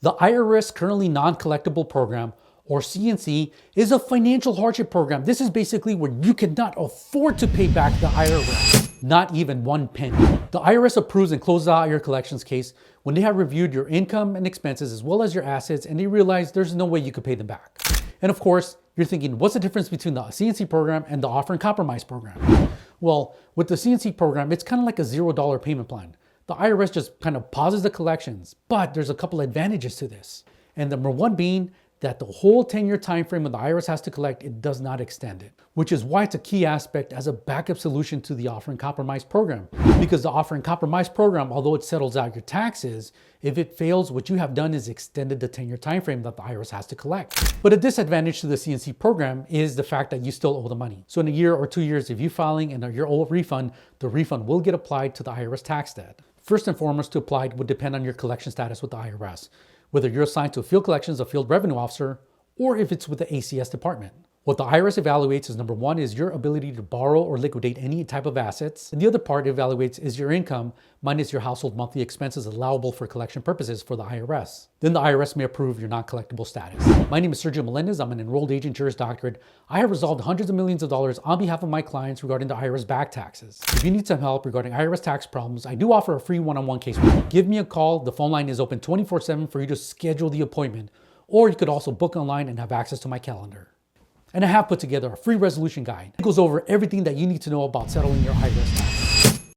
The IRS Currently Non-Collectible program, or CNC, is a financial hardship program. This is basically where you cannot afford to pay back the IRS, not even one penny. The IRS approves and closes out your collections case when they have reviewed your income and expenses as well as your assets, and they realize there's no way you could pay them back. And of course, you're thinking, what's the difference between the CNC program and the Offer and Compromise program? Well, with the CNC program, it's kind of like a $0 payment plan. The IRS just kind of pauses the collections, but there's a couple advantages to this. And number one being that the whole 10-year time frame when the IRS has to collect, it does not extend it, which is why it's a key aspect as a backup solution to the Offer and Compromise program. Because the Offer and Compromise program, although it settles out your taxes, if it fails, what you have done is extended the 10-year time frame that the IRS has to collect. But a disadvantage to the CNC program is the fact that you still owe the money. So in a year or 2 years, if you're filing and you're owed a refund, the refund will get applied to the IRS tax debt. First and foremost, to apply would depend on your collection status with the IRS, whether you're assigned to a field collections, a field revenue officer, or if it's with the ACS department. What the IRS evaluates is number one is your ability to borrow or liquidate any type of assets. And the other part it evaluates is your income minus your household monthly expenses allowable for collection purposes for the IRS. Then the IRS may approve your non-collectible status. My name is Serge. I'm an enrolled agent Juris Doctorate. I have resolved hundreds of millions of dollars on behalf of my clients regarding the IRS back taxes. If you need some help regarding IRS tax problems, I do offer a free one-on-one case. Give me a call. The phone line is open 24/7 for you to schedule the appointment. Or you could also book online and have access to my calendar. And I have put together a free resolution guide. It goes over everything that you need to know about settling your IRS tax.